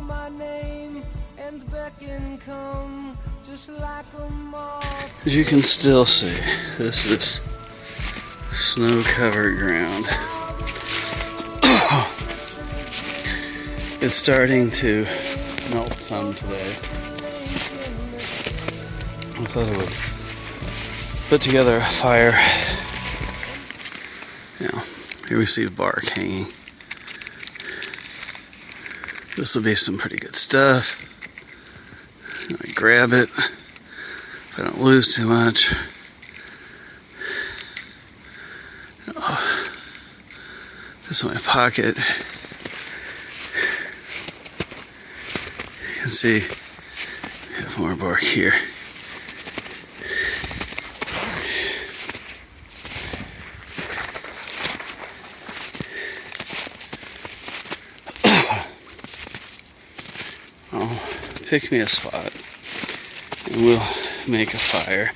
my name and beckon come, just like a moth. As you can still see, this is snow-covered ground. It's starting to melt some today. I thought I would put together a fire. Now, here we see bark hanging. This will be some pretty good stuff. I grab it if I don't lose too much. Oh, this is my pocket. You can see we have more bark here. I'll pick me a spot and we'll make a fire.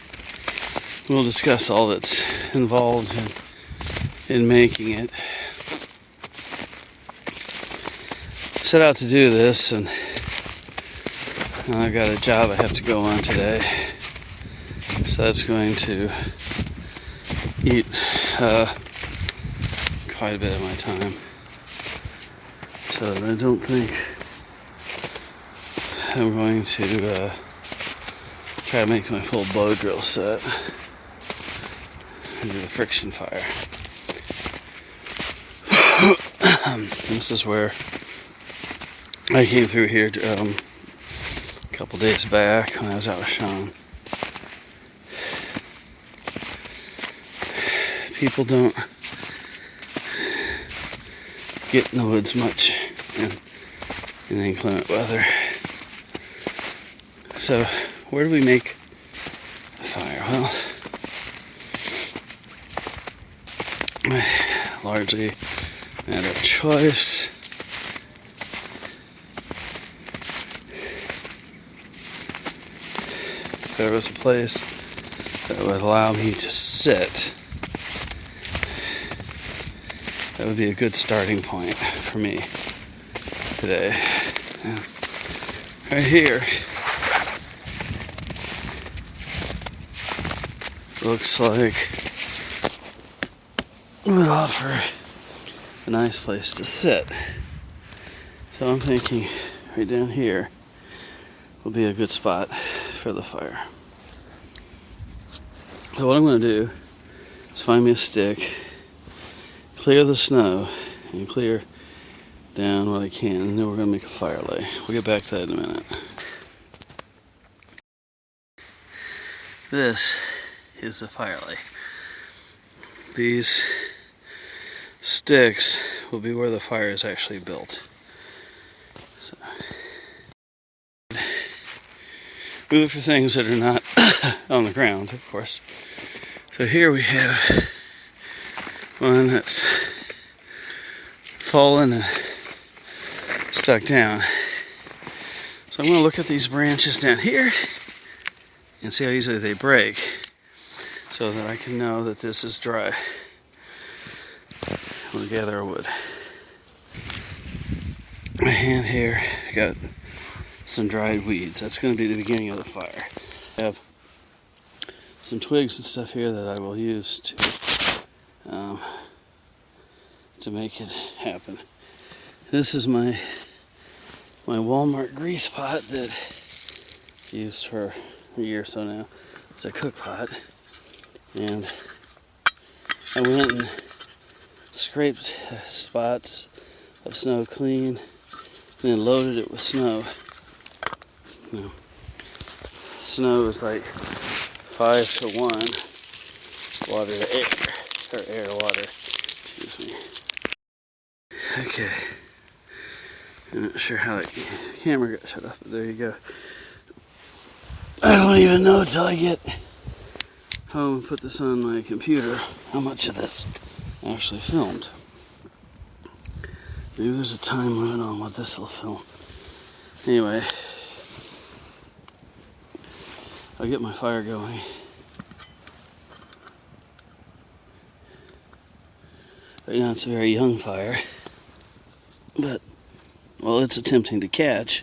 We'll discuss all that's involved in making it. Set out to do this, and I've got a job I have to go on today, so that's going to eat quite a bit of my time. So I don't think I'm going to try to make my full bow drill set and do the friction fire. This is where I came through here a couple days back when I was out with Sean. People don't get in the woods much in inclement weather. So, where do we make a fire? Well, largely a matter of choice. If there was a place that would allow me to sit, that would be a good starting point for me today. Right here looks like it would offer a nice place to sit. So I'm thinking right down here will be a good spot for the fire. So what I'm going to do is find me a stick, clear the snow, and clear down what I can, and then we're going to make a fire lay. We'll get back to that in a minute. This is the fire lay. These sticks will be where the fire is actually built. So, we look for things that are not on the ground, of course. So here we have one that's fallen and stuck down. So I'm going to look at these branches down here and see how easily they break, so that I can know that this is dry. I'm going to gather wood. My hand here, I got some dried weeds. That's going to be the beginning of the fire. I have some twigs and stuff here that I will use to make it happen. This is my Walmart grease pot that I used for a year or so now. It's a cook pot, and I went and scraped spots of snow clean and then loaded it with snow. You know, snow is like 5 to 1 water to air, or air to water, excuse me. Okay, I'm not sure how the camera got shut off, but there you go. I don't even know until I get home and put this on my computer how much of this I actually filmed. Maybe there's a time limit on what this will film. Anyway, I'll get my fire going. Right now it's a very young fire, but while it's attempting to catch,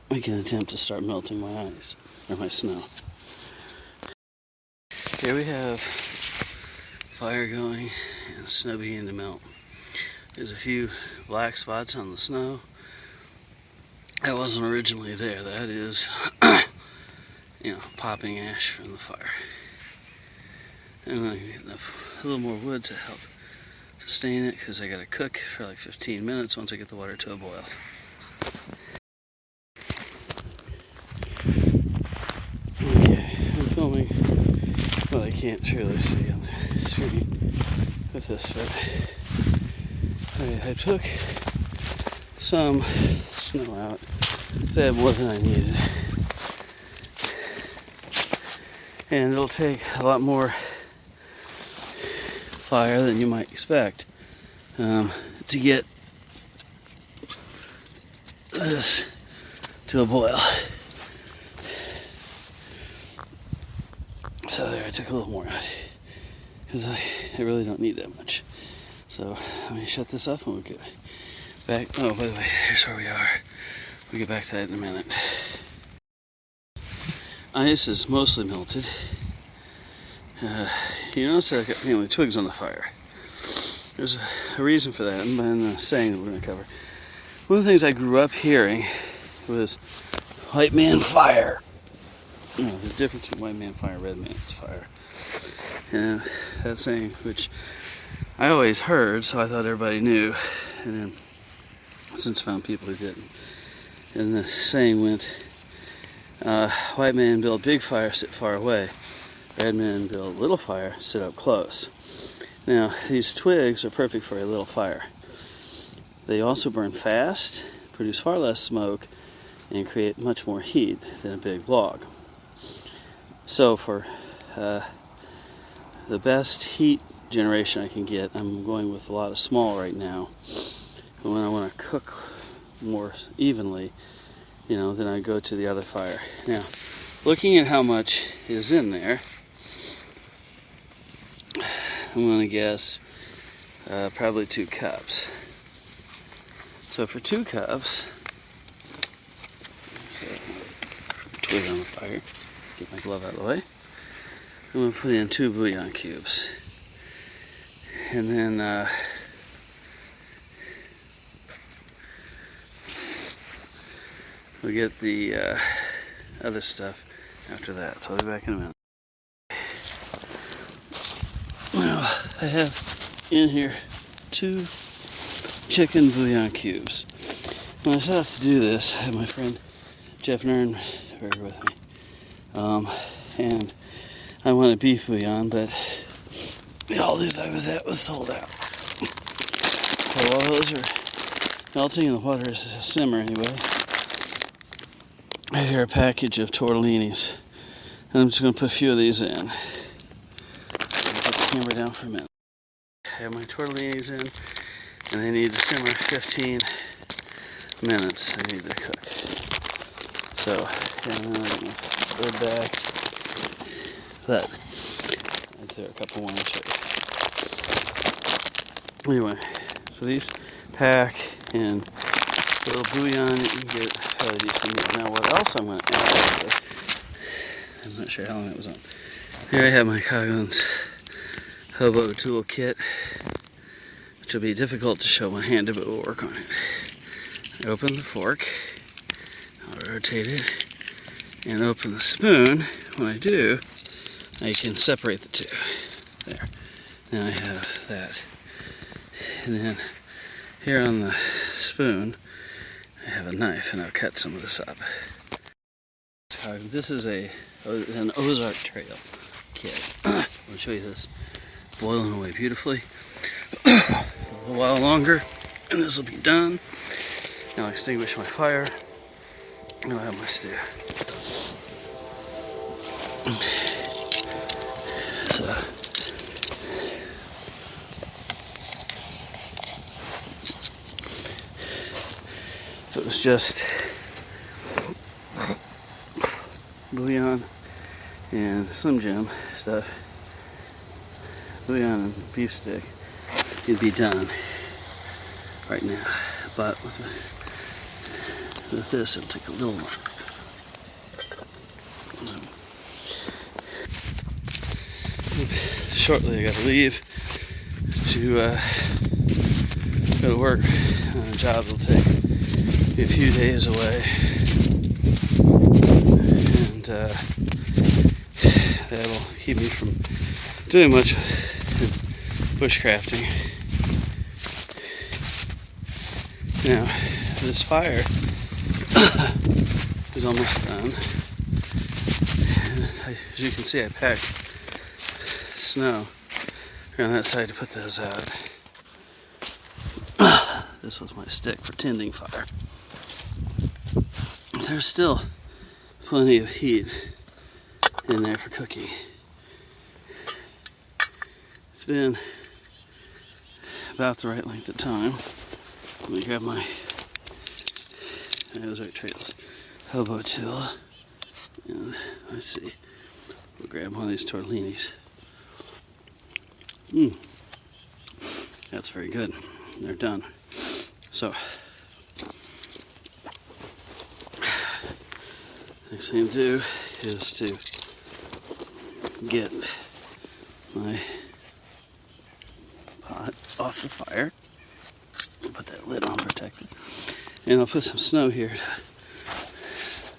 I can attempt to start melting my ice, or my snow. Here we have fire going and snow beginning to melt. There's a few black spots on the snow. That wasn't originally there. That is, popping ash from the fire. And I'm getting a little more wood to help sustain it because I got to cook for like 15 minutes once I get the water to a boil. Okay, I'm filming what I can't truly see on the screen with this, but I took some snow out. I had more than I needed. And it'll take a lot more fire than you might expect to get this to a boil. So there, I took a little more out because I really don't need that much. So let me shut this off and we'll get back. Oh, by the way, here's where we are. We'll get back to that in a minute. Ice is mostly melted. You notice that I got mainly twigs on the fire. There's a reason for that, and the saying that we're going to cover. One of the things I grew up hearing was white man fire. The difference between white man fire and red man's fire. And that saying, which I always heard, so I thought everybody knew, and then since I found people who didn't. And the saying went, white man build big fire, sit far away. Red men build little fire, sit up close. Now, these twigs are perfect for a little fire. They also burn fast, produce far less smoke, and create much more heat than a big log. So for the best heat generation I can get, I'm going with a lot of small right now. And when I want to cook more evenly, then I go to the other fire. Now, looking at how much is in there, I'm going to guess probably 2 cups. So for 2 cups, twig on the fire, get my glove out of the way, I'm going to put in 2 bouillon cubes. And then we'll get the other stuff after that. So I'll be back in a minute. Now, I have in here 2 chicken bouillon cubes. When I set out to do this, I had my friend Jeff Nern with me. And I wanted beef bouillon, but the Aldi's I was at was sold out. So while those are melting and the water is a simmer anyway, I have here a package of tortellinis. And I'm just going to put a few of these in. Put the camera down for a minute. I have my tortellinis in, and they need to simmer 15 minutes. They need to cook. So, and then I'm going to spread back that. I'd throw a couple more in the Anyway, so these pack in a little bouillon. You can get fairly decent. Now, what else I'm going to add? I'm not sure how long it was on. Here I have my Coggins Hobo tool kit, which will be difficult to show one-handed, but we'll work on it. I open the fork, I'll rotate it, and open the spoon. When I do, I can separate the two. There. Now I have that. And then here on the spoon, I have a knife, and I'll cut some of this up. This is an Ozark Trail kit. I'll show you this boiling away beautifully. A little while longer, and this will be done. Now I'll extinguish my fire, and I'll have my stew. So, if it was just bouillon and Slim Jim stuff, bouillon and beef stick, it'd be done right now. But with with this, it'll take a little more. Shortly, I gotta leave to go to work on a job that'll take me a few days away, and that'll keep me from doing much bushcrafting. Now, this fire is almost done. And as you can see, I packed snow around that side to put those out. This was my stick for tending fire. There's still plenty of heat in there for cooking. It's been about the right length of time. Let me grab my hobo tool, and let's see. We'll grab one of these tortellinis. That's very good. They're done. So, next thing to do is to get my pot off the fire. Put that lid on protected. And I'll put some snow here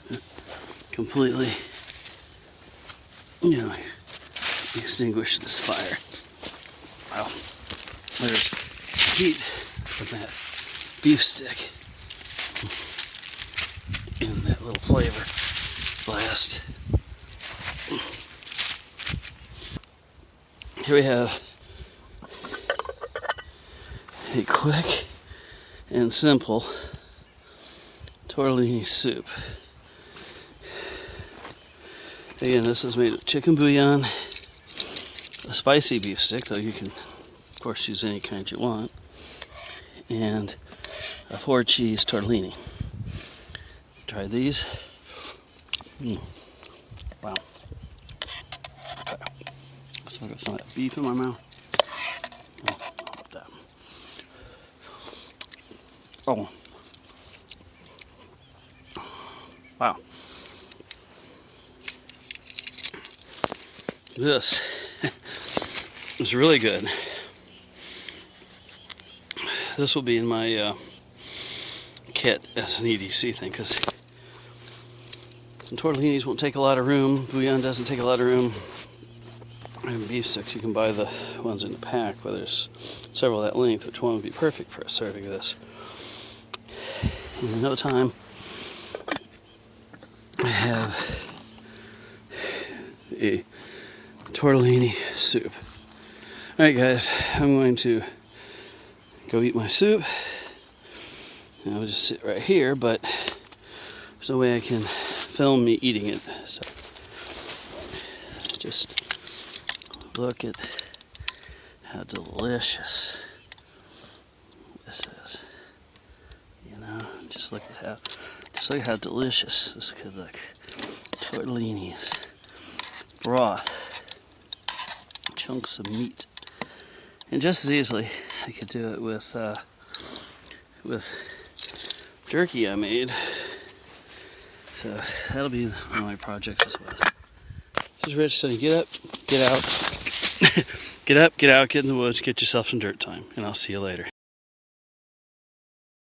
to completely, extinguish this fire. Wow. There's heat from that beef stick and that little flavor blast. Here we have a quick and simple tortellini soup. Again, this is made of chicken bouillon, a spicy beef stick, though you can of course use any kind you want, and a 4-cheese tortellini. Try these. Wow. Okay. So I got some of that beef in my mouth. Oh. Wow. This is really good. This will be in my kit as an EDC thing, because tortellinis won't take a lot of room. Bouillon doesn't take a lot of room. And beef sticks, you can buy the ones in the pack where there's several that length, which one would be perfect for a serving of this. In no time, I have a tortellini soup. Alright guys, I'm going to go eat my soup. And I'll just sit right here, but there's no way I can film me eating it. So just look at how delicious this is. Just look at how delicious this could look. Tortellinis, broth, chunks of meat, and just as easily I could do it with jerky I made. So that'll be one of my projects as well. This is Rich saying, get up, get out, get up, get out, get in the woods, get yourself some dirt time, and I'll see you later.